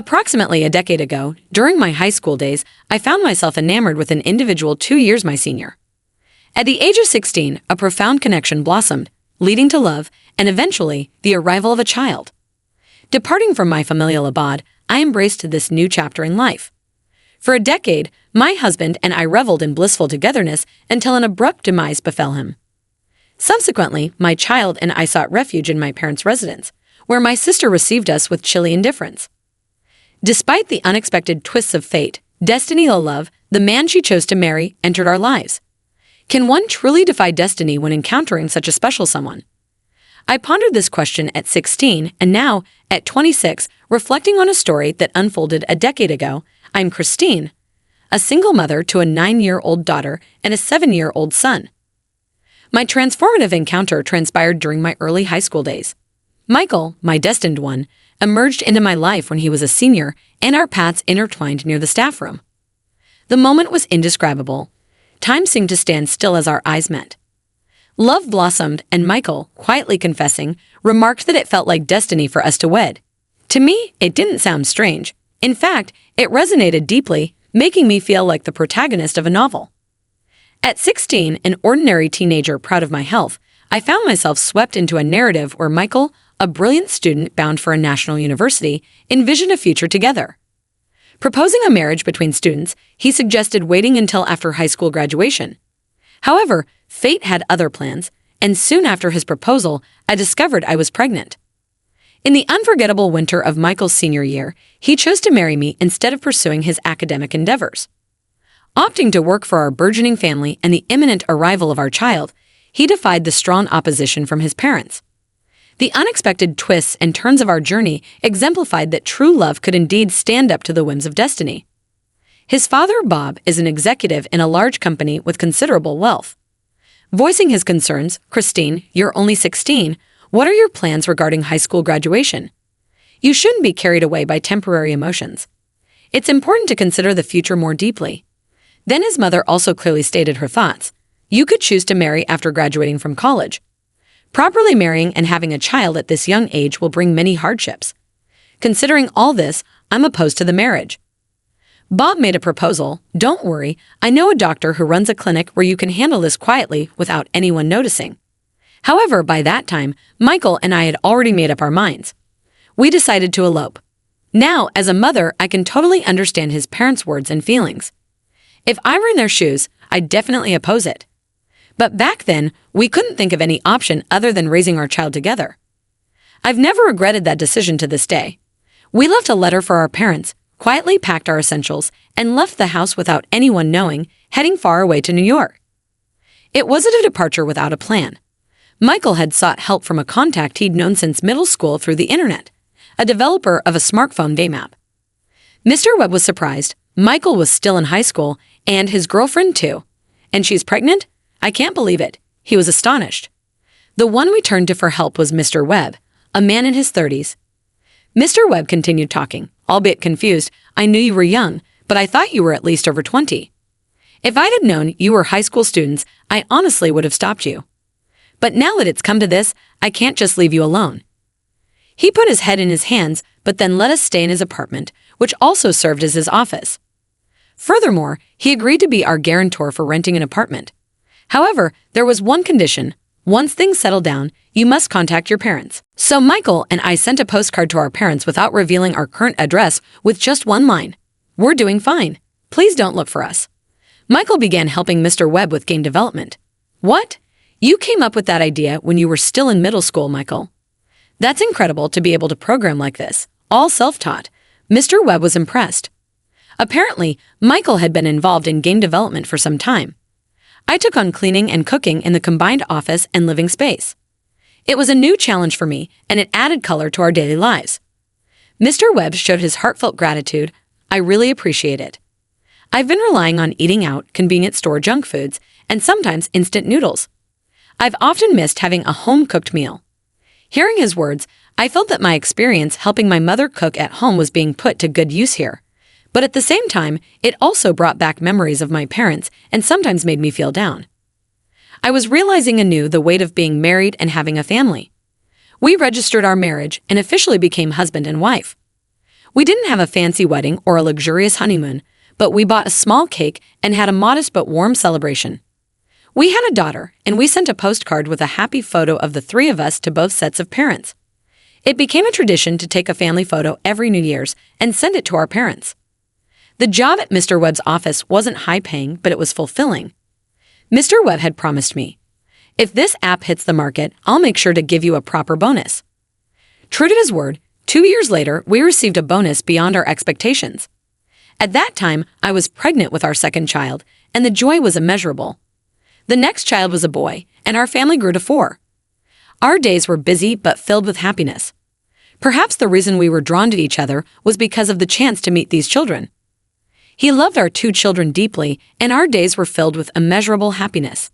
Approximately a decade ago, during my high school days, I found myself enamored with an individual 2 years my senior. At the age of 16, a profound connection blossomed, leading to love and eventually the arrival of a child. Departing from my familial abode, I embraced this new chapter in life. For a decade, my husband and I reveled in blissful togetherness until an abrupt demise befell him. Subsequently, my child and I sought refuge in my parents' residence, where my sister received us with chilly indifference. Despite the unexpected twists of fate, destiny or love, the man she chose to marry entered our lives. Can one truly defy destiny when encountering such a special someone? I pondered this question at 16, and now, at 26, reflecting on a story that unfolded a decade ago. I'm Christine, a single mother to a 9-year-old daughter and a 7-year-old son. My transformative encounter transpired during my early high school days. Michael, my destined one, emerged into my life when he was a senior, and our paths intertwined near the staff room. The moment was indescribable. Time seemed to stand still as our eyes met. Love blossomed, and Michael, quietly confessing, remarked that it felt like destiny for us to wed. To me, it didn't sound strange. In fact, it resonated deeply, making me feel like the protagonist of a novel. At 16, an ordinary teenager proud of my health, I found myself swept into a narrative where Michael, a brilliant student bound for a national university, envisioned a future together. Proposing a marriage between students, he suggested waiting until after high school graduation. However, fate had other plans, and soon after his proposal, I discovered I was pregnant. In the unforgettable winter of Michael's senior year, he chose to marry me instead of pursuing his academic endeavors. Opting to work for our burgeoning family and the imminent arrival of our child, he defied the strong opposition from his parents. The unexpected twists and turns of our journey exemplified that true love could indeed stand up to the whims of destiny. His father, Bob, is an executive in a large company with considerable wealth. Voicing his concerns, "Christine, you're only 16. What are your plans regarding high school graduation? You shouldn't be carried away by temporary emotions. It's important to consider the future more deeply." Then his mother also clearly stated her thoughts. "You could choose to marry after graduating from college. Properly marrying and having a child at this young age will bring many hardships. Considering all this, I'm opposed to the marriage." Bob made a proposal. "Don't worry, I know a doctor who runs a clinic where you can handle this quietly without anyone noticing." However, by that time, Michael and I had already made up our minds. We decided to elope. Now, as a mother, I can totally understand his parents' words and feelings. If I were in their shoes, I'd definitely oppose it. But back then, we couldn't think of any option other than raising our child together. I've never regretted that decision to this day. We left a letter for our parents, quietly packed our essentials, and left the house without anyone knowing, heading far away to New York. It wasn't a departure without a plan. Michael had sought help from a contact he'd known since middle school through the internet, a developer of a smartphone game app. Mr. Webb was surprised. Michael was still in high school, and his girlfriend too. "And she's pregnant? I can't believe it." He was astonished. The one we turned to for help was Mr. Webb, a man in his 30s. Mr. Webb continued talking, albeit confused. "I knew you were young, but I thought you were at least over 20. If I'd have known you were high school students, I honestly would have stopped you. But now that it's come to this, I can't just leave you alone." He put his head in his hands, but then let us stay in his apartment, which also served as his office. Furthermore, he agreed to be our guarantor for renting an apartment. However, there was one condition. Once things settle down, you must contact your parents. So Michael and I sent a postcard to our parents without revealing our current address with just one line. "We're doing fine. Please don't look for us." Michael began helping Mr. Webb with game development. "What? You came up with that idea when you were still in middle school, Michael. That's incredible to be able to program like this, all self-taught." Mr. Webb was impressed. Apparently, Michael had been involved in game development for some time. I took on cleaning and cooking in the combined office and living space. It was a new challenge for me, and it added color to our daily lives. Mr. Webb showed his heartfelt gratitude. "I really appreciate it. I've been relying on eating out, convenience store junk foods, and sometimes instant noodles. I've often missed having a home-cooked meal." Hearing his words, I felt that my experience helping my mother cook at home was being put to good use here. But at the same time, it also brought back memories of my parents and sometimes made me feel down. I was realizing anew the weight of being married and having a family. We registered our marriage and officially became husband and wife. We didn't have a fancy wedding or a luxurious honeymoon, but we bought a small cake and had a modest but warm celebration. We had a daughter, and we sent a postcard with a happy photo of the three of us to both sets of parents. It became a tradition to take a family photo every New Year's and send it to our parents. The job at Mr. Webb's office wasn't high-paying, but it was fulfilling. Mr. Webb had promised me, "If this app hits the market, I'll make sure to give you a proper bonus." True to his word, 2 years later, we received a bonus beyond our expectations. At that time, I was pregnant with our second child, and the joy was immeasurable. The next child was a boy, and our family grew to 4. Our days were busy but filled with happiness. Perhaps the reason we were drawn to each other was because of the chance to meet these children. He loved our 2 children deeply, and our days were filled with immeasurable happiness.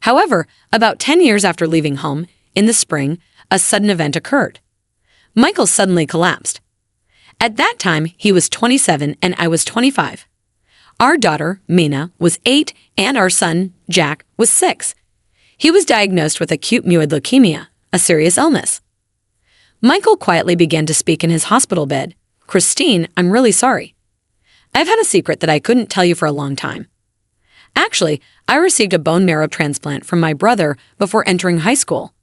However, about 10 years after leaving home, in the spring, a sudden event occurred. Michael suddenly collapsed. At that time, he was 27 and I was 25. Our daughter, Mina, was 8 and our son, Jack, was 6. He was diagnosed with acute myeloid leukemia, a serious illness. Michael quietly began to speak in his hospital bed. "Christine, I'm really sorry. I've had a secret that I couldn't tell you for a long time. Actually, I received a bone marrow transplant from my brother before entering high school.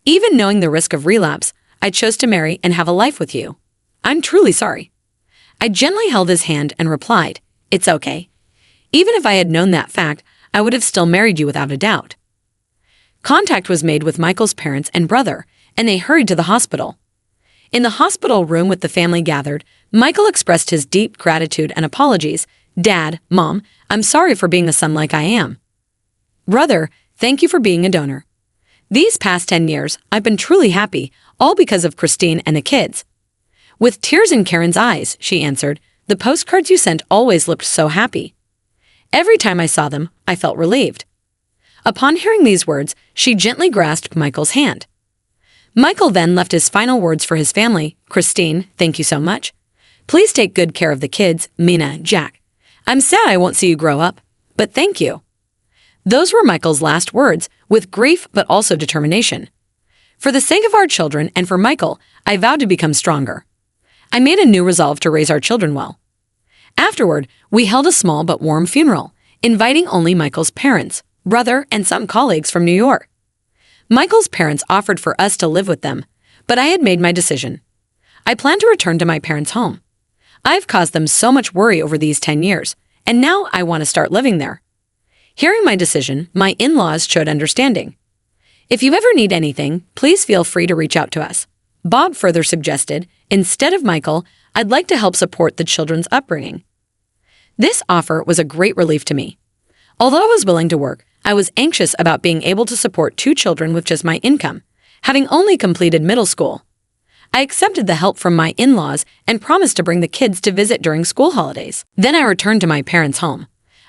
Even knowing the risk of relapse, I chose to marry and have a life with you. I'm truly sorry." I gently held his hand and replied, "It's okay. Even if I had known that fact, I would have still married you without a doubt." Contact was made with Michael's parents and brother, and they hurried to the hospital. In the hospital room with the family gathered, Michael expressed his deep gratitude and apologies. "Dad, Mom, I'm sorry for being the son like I am. Brother, thank you for being a donor. These past 10 years, I've been truly happy, all because of Christine and the kids." With tears in Karen's eyes, she answered, "The postcards you sent always looked so happy. Every time I saw them, I felt relieved." Upon hearing these words, she gently grasped Michael's hand. Michael then left his final words for his family. "Christine, thank you so much. Please take good care of the kids, Mina, Jack. I'm sad I won't see you grow up, but thank you." Those were Michael's last words, with grief but also determination. For the sake of our children and for Michael, I vowed to become stronger. I made a new resolve to raise our children well. Afterward, we held a small but warm funeral, inviting only Michael's parents, brother, and some colleagues from New York. Michael's parents offered for us to live with them, but I had made my decision. I plan to return to my parents' home. I've caused them so much worry over these 10 years, and now I want to start living there. Hearing my decision, my in-laws showed understanding. "If you ever need anything, please feel free to reach out to us." Bob further suggested, "Instead of Michael, I'd like to help support the children's upbringing." This offer was a great relief to me. Although I was willing to work, I was anxious about being able to support 2 children with just my income, having only completed middle school. I accepted the help from my in-laws and promised to bring the kids to visit during school holidays. Then I returned to my parents' home.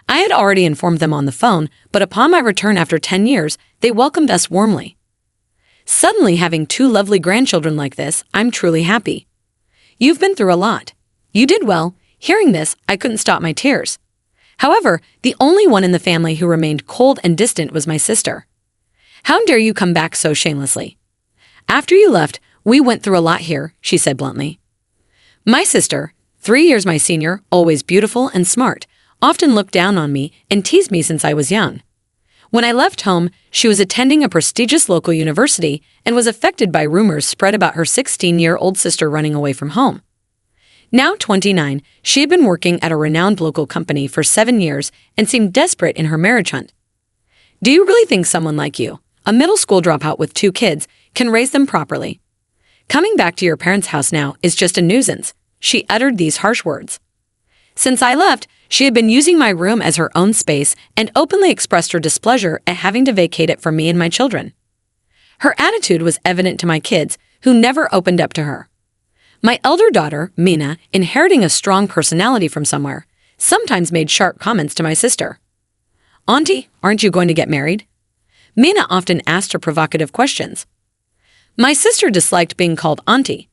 I had already informed them on the phone, but upon my return after 10 years, they welcomed us warmly. Suddenly having 2 lovely grandchildren like this, I'm truly happy. You've been through a lot. You did well. Hearing this, I couldn't stop my tears. However, the only one in the family who remained cold and distant was my sister. "How dare you come back so shamelessly? After you left, we went through a lot here," she said bluntly. My sister, 3 years my senior, always beautiful and smart, often looked down on me and teased me since I was young. When I left home, she was attending a prestigious local university and was affected by rumors spread about her 16-year-old sister running away from home. Now 29, she had been working at a renowned local company for 7 years and seemed desperate in her marriage hunt. "Do you really think someone like you, a middle school dropout with 2 kids, can raise them properly? Coming back to your parents' house now is just a nuisance." She uttered these harsh words. Since I left, she had been using my room as her own space and openly expressed her displeasure at having to vacate it for me and my children. Her attitude was evident to my kids, who never opened up to her. My elder daughter, Mina, inheriting a strong personality from somewhere, sometimes made sharp comments to my sister. "Auntie, aren't you going to get married?" Mina often asked her provocative questions. My sister disliked being called auntie.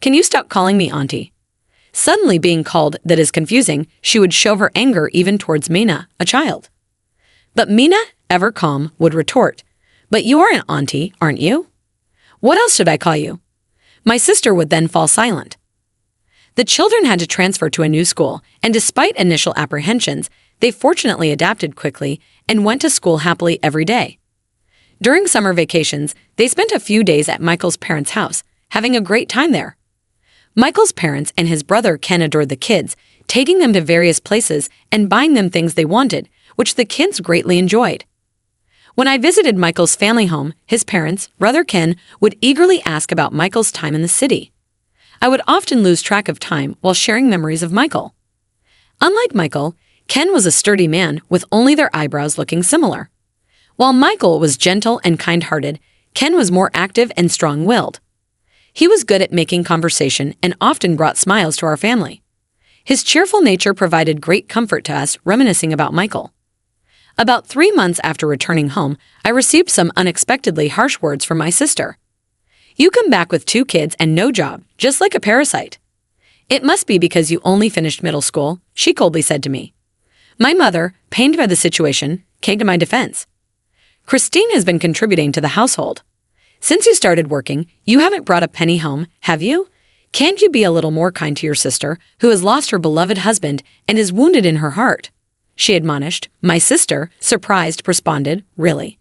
"Can you stop calling me auntie?" Suddenly being called that is confusing, she would show her anger even towards Mina, a child. But Mina, ever calm, would retort, "But you are an auntie, aren't you? What else should I call you?" My sister would then fall silent. The children had to transfer to a new school, and despite initial apprehensions, they fortunately adapted quickly and went to school happily every day. During summer vacations, they spent a few days at Michael's parents' house, having a great time there. Michael's parents and his brother Ken adored the kids, taking them to various places and buying them things they wanted, which the kids greatly enjoyed. When I visited Michael's family home, his parents, brother Ken, would eagerly ask about Michael's time in the city. I would often lose track of time while sharing memories of Michael. Unlike Michael, Ken was a sturdy man with only their eyebrows looking similar. While Michael was gentle and kind-hearted, Ken was more active and strong-willed. He was good at making conversation and often brought smiles to our family. His cheerful nature provided great comfort to us, reminiscing about Michael. About 3 months after returning home, I received some unexpectedly harsh words from my sister. "You come back with 2 kids and no job, just like a parasite. It must be because you only finished middle school," she coldly said to me. My mother, pained by the situation, came to my defense. "Christine has been contributing to the household. Since you started working, you haven't brought a penny home, have you? Can't you be a little more kind to your sister, who has lost her beloved husband and is wounded in her heart?" she admonished. My sister, surprised, responded, "Really?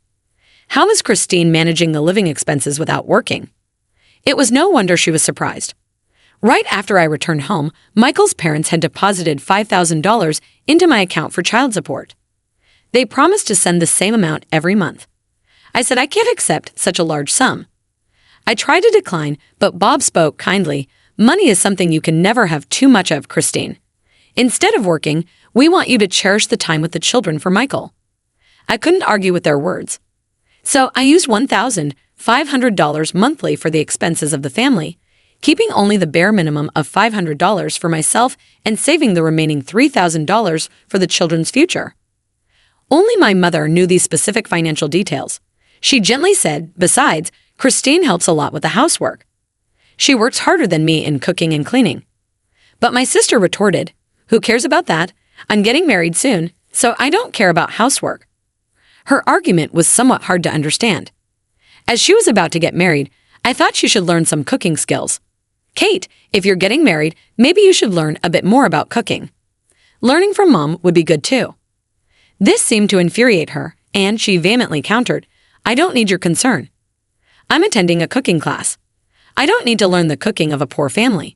How is Christine managing the living expenses without working?" It was no wonder she was surprised. Right after I returned home, Michael's parents had deposited $5,000 into my account for child support. They promised to send the same amount every month. I said I can't accept such a large sum. I tried to decline, but Bob spoke kindly. "Money is something you can never have too much of, Christine. Instead of working, we want you to cherish the time with the children for Michael." I couldn't argue with their words. So I used $1,500 monthly for the expenses of the family, keeping only the bare minimum of $500 for myself and saving the remaining $3,000 for the children's future. Only my mother knew these specific financial details. She gently said, "Besides, Christine helps a lot with the housework. She works harder than me in cooking and cleaning." But my sister retorted, "Who cares about that? I'm getting married soon, so I don't care about housework." Her argument was somewhat hard to understand. As she was about to get married, I thought she should learn some cooking skills. "Kate, if you're getting married, maybe you should learn a bit more about cooking. Learning from Mom would be good too." This seemed to infuriate her, and she vehemently countered, "I don't need your concern. I'm attending a cooking class. I don't need to learn the cooking of a poor family."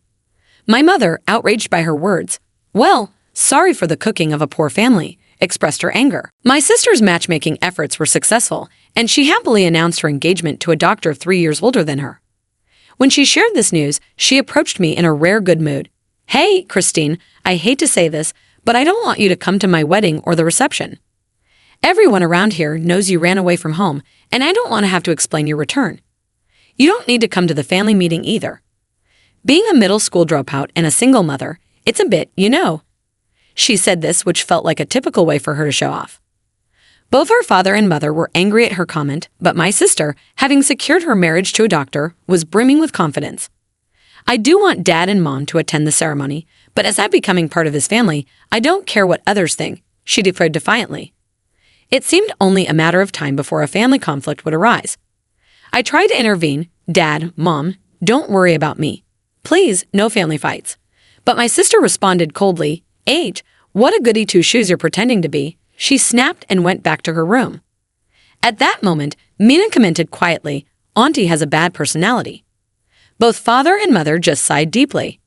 My mother, outraged by her words, "Well, sorry for the cooking of a poor family," expressed her anger. My sister's matchmaking efforts were successful, and she happily announced her engagement to a doctor 3 years older than her. When she shared this news, she approached me in a rare good mood. "Hey, Christine, I hate to say this, but I don't want you to come to my wedding or the reception. Everyone around here knows you ran away from home, and I don't want to have to explain your return. You don't need to come to the family meeting either. Being a middle school dropout and a single mother, it's a bit, you know." She said this, which felt like a typical way for her to show off. Both her father and mother were angry at her comment, but my sister, having secured her marriage to a doctor, was brimming with confidence. "I do want Dad and Mom to attend the ceremony, but as I'm becoming part of his family, I don't care what others think," she declared defiantly. It seemed only a matter of time before a family conflict would arise. I tried to intervene. "Dad, Mom, don't worry about me. Please, no family fights." But my sister responded coldly, "Age, what a goody two-shoes you're pretending to be." She snapped and went back to her room. At that moment, Mina commented quietly, "Auntie has a bad personality." Both father and mother just sighed deeply.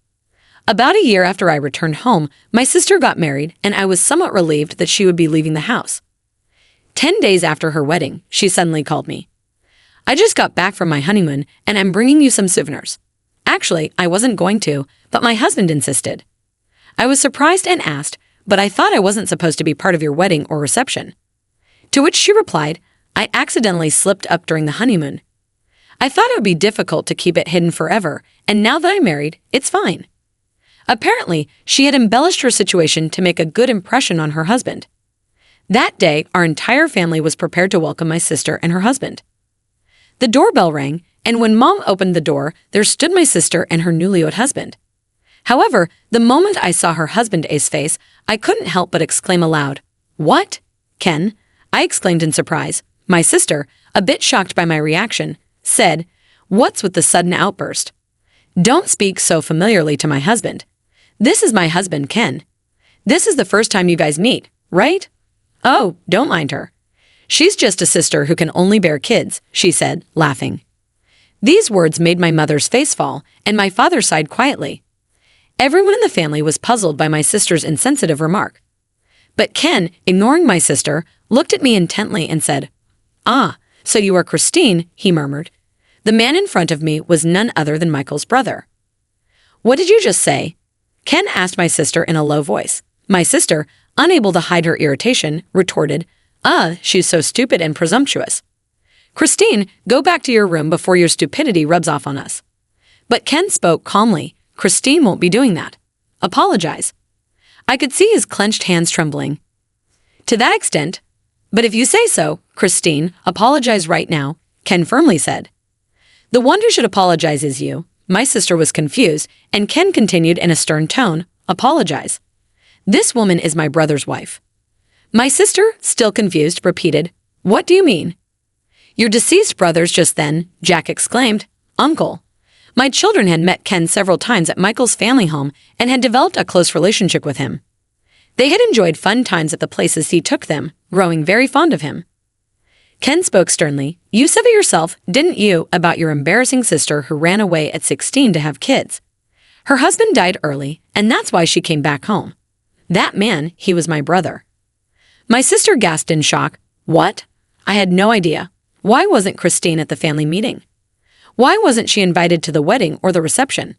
About a year after I returned home, my sister got married, and I was somewhat relieved that she would be leaving the house. 10 days after her wedding, she suddenly called me. "I just got back from my honeymoon, and I'm bringing you some souvenirs." Actually, I wasn't going to, but my husband insisted. I was surprised and asked, "But I thought I wasn't supposed to be part of your wedding or reception." To which she replied, "I accidentally slipped up during the honeymoon. I thought it would be difficult to keep it hidden forever, and now that I'm married, it's fine." Apparently, she had embellished her situation to make a good impression on her husband. That day, our entire family was prepared to welcome my sister and her husband. The doorbell rang, and when Mom opened the door, there stood my sister and her newlywed husband. However, the moment I saw her husband's face, I couldn't help but exclaim aloud, "What? Ken?" I exclaimed in surprise. My sister, a bit shocked by my reaction, said, "What's with the sudden outburst? Don't speak so familiarly to my husband. This is my husband, Ken. This is the first time you guys meet, right? Oh, don't mind her. She's just a sister who can only bear kids, she said, laughing. These words made my mother's face fall, and my father sighed quietly. Everyone in the family was puzzled by my sister's insensitive remark. But Ken, ignoring my sister, looked at me intently and said, "Ah, so you are Christine," he murmured. The man in front of me was none other than Michael's brother. "What did you just say?" Ken asked my sister in a low voice. My sister, unable to hide her irritation, retorted, She's so stupid and presumptuous. Christine, go back to your room before your stupidity rubs off on us." But Ken spoke calmly. "Christine won't be doing that. Apologize." I could see his clenched hands trembling. "To that extent. But if you say so, Christine, apologize right now," Ken firmly said. "The one who should apologize is you." My sister was confused, and Ken continued in a stern tone, "Apologize. This woman is my brother's wife." My sister, still confused, repeated, "What do you mean?" "Your deceased brothers just then," Jack exclaimed. "Uncle." My children had met Ken several times at Michael's family home and had developed a close relationship with him. They had enjoyed fun times at the places he took them, growing very fond of him. Ken spoke sternly. "You said it yourself, didn't you, about your embarrassing sister who ran away at 16 to have kids? Her husband died early, and that's why she came back home. That man, he was my brother." My sister gasped in shock. "What? I had no idea. Why wasn't Christine at the family meeting? Why wasn't she invited to the wedding or the reception?"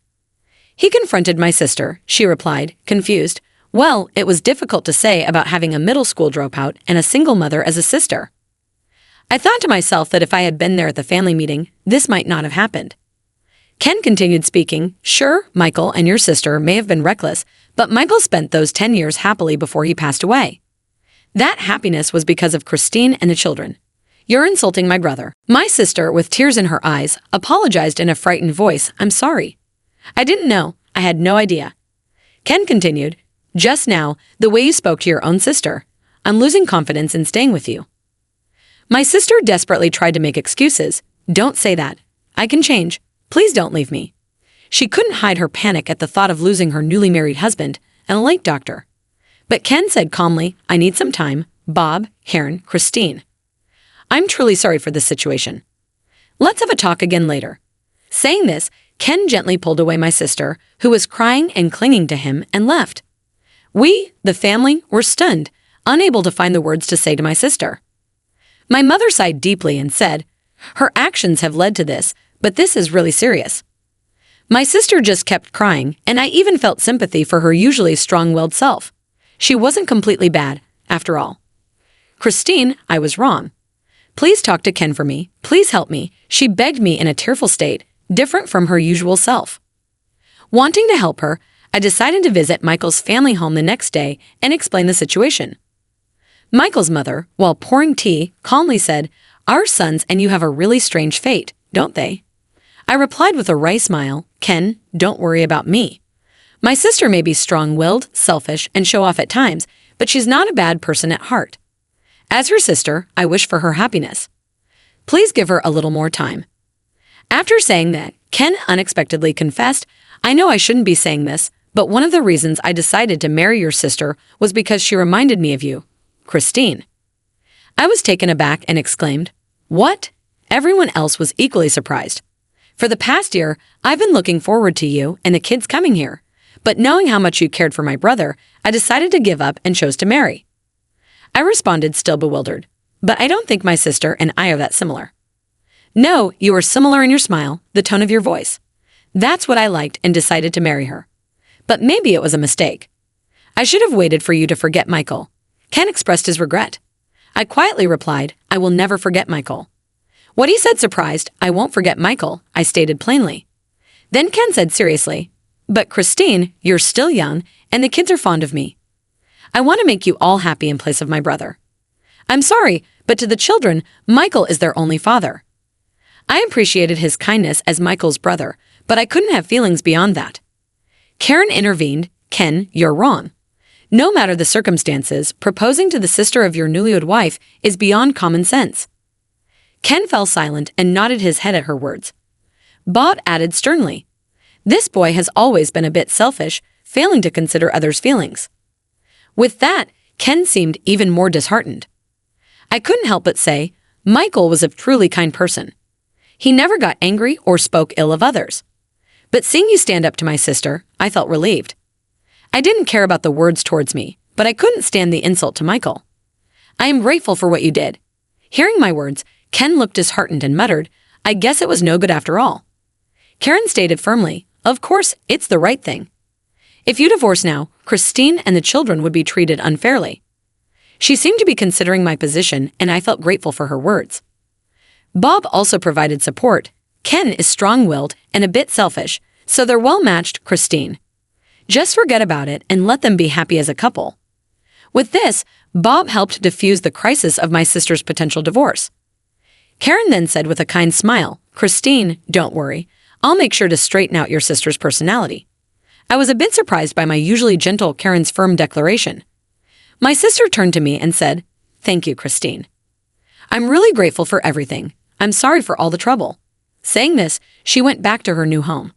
He confronted my sister. She replied, confused, "Well, it was difficult to say about having a middle school dropout and a single mother as a sister." I thought to myself that if I had been there at the family meeting, this might not have happened. Ken continued speaking. "Sure, Michael and your sister may have been reckless, but Michael spent those 10 years happily before he passed away. That happiness was because of Christine and the children. You're insulting my brother." My sister, with tears in her eyes, apologized in a frightened voice. "I'm sorry. I didn't know. I had no idea." Ken continued, "Just now, the way you spoke to your own sister, I'm losing confidence in staying with you." My sister desperately tried to make excuses. "Don't say that. I can change. Please don't leave me." She couldn't hide her panic at the thought of losing her newly married husband and a late doctor. But Ken said calmly, "I need some time. Bob, Karen, Christine. I'm truly sorry for this situation. Let's have a talk again later." Saying this, Ken gently pulled away my sister, who was crying and clinging to him, and left. We, the family, were stunned, unable to find the words to say to my sister. My mother sighed deeply and said, "Her actions have led to this, but this is really serious." My sister just kept crying, and I even felt sympathy for her usually strong-willed self. She wasn't completely bad, after all. "Christine, I was wrong. Please talk to Ken for me. Please help me," she begged me in a tearful state, different from her usual self. Wanting to help her, I decided to visit Michael's family home the next day and explain the situation. Michael's mother, while pouring tea, calmly said, "Our sons and you have a really strange fate, don't they?" I replied with a wry smile, "Ken, don't worry about me. My sister may be strong-willed, selfish, and show off at times, but she's not a bad person at heart. As her sister, I wish for her happiness. Please give her a little more time." After saying that, Ken unexpectedly confessed, "I know I shouldn't be saying this, but one of the reasons I decided to marry your sister was because she reminded me of you, Christine." I was taken aback and exclaimed, "What?" Everyone else was equally surprised. "For the past year, I've been looking forward to you and the kids coming here, but knowing how much you cared for my brother, I decided to give up and chose to marry." I responded, still bewildered, "But I don't think my sister and I are that similar." "No, you are similar in your smile, the tone of your voice. That's what I liked and decided to marry her. But maybe it was a mistake. I should have waited for you to forget Michael." Ken expressed his regret. I quietly replied, "I will never forget Michael." What he said surprised, "I won't forget Michael," I stated plainly. Then Ken said seriously, "But Christine, you're still young, and the kids are fond of me. I want to make you all happy in place of my brother. I'm sorry, but to the children, Michael is their only father." I appreciated his kindness as Michael's brother, but I couldn't have feelings beyond that. Karen intervened, "Ken, you're wrong. No matter the circumstances, proposing to the sister of your newlywed wife is beyond common sense." Ken fell silent and nodded his head at her words. Bob added sternly, "This boy has always been a bit selfish, failing to consider others' feelings. With that, Ken seemed even more disheartened. I couldn't help but say, Michael was a truly kind person. He never got angry or spoke ill of others. But seeing you stand up to my sister, I felt relieved. I didn't care about the words towards me, but I couldn't stand the insult to Michael. I am grateful for what you did. Hearing my words, Ken looked disheartened and muttered, I guess it was no good after all. Karen stated firmly, of course, it's the right thing. If you divorce now, Christine and the children would be treated unfairly. She seemed to be considering my position, and I felt grateful for her words. Bob also provided support. Ken is strong-willed and a bit selfish, so they're well-matched, Christine. Just forget about it and let them be happy as a couple. With this, Bob helped diffuse the crisis of my sister's potential divorce. Karen then said with a kind smile, Christine, don't worry. I'll make sure to straighten out your sister's personality. I was a bit surprised by my usually gentle Karen's firm declaration. My sister turned to me and said, Thank you, Christine. I'm really grateful for everything. I'm sorry for all the trouble. Saying this, she went back to her new home.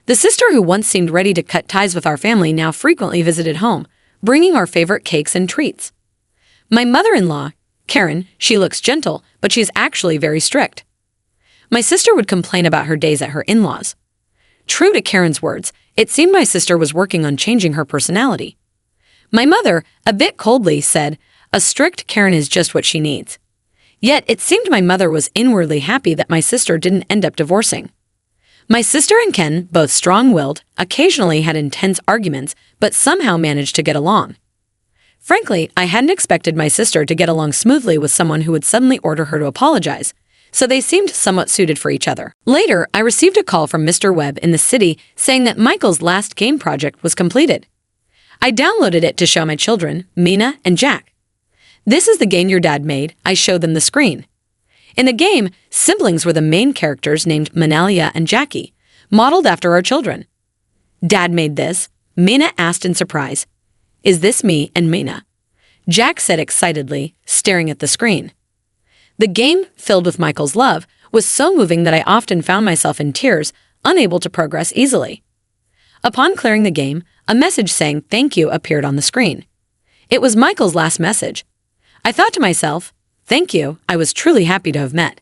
The sister who once seemed ready to cut ties with our family now frequently visited home, bringing our favorite cakes and treats. My mother-in-law, Karen, she looks gentle, but she's actually very strict. My sister would complain about her days at her in-laws. True to Karen's words, it seemed my sister was working on changing her personality. My mother, a bit coldly, said, a strict Karen is just what she needs. Yet it seemed my mother was inwardly happy that my sister didn't end up divorcing. My sister and Ken, both strong-willed, occasionally had intense arguments, but somehow managed to get along. Frankly, I hadn't expected my sister to get along smoothly with someone who would suddenly order her to apologize, so they seemed somewhat suited for each other. Later, I received a call from Mr. Webb in the city saying that Michael's last game project was completed. I downloaded it to show my children, Mina and Jack. This is the game your dad made. I showed them the screen. In the game, siblings were the main characters named Manalia and Jackie, modeled after our children. Dad made this, Mina asked in surprise. Is this me and Mina? Jack said excitedly, staring at the screen. The game, filled with Michael's love, was so moving that I often found myself in tears, unable to progress easily. Upon clearing the game, a message saying thank you appeared on the screen. It was Michael's last message. I thought to myself, thank you, I was truly happy to have met.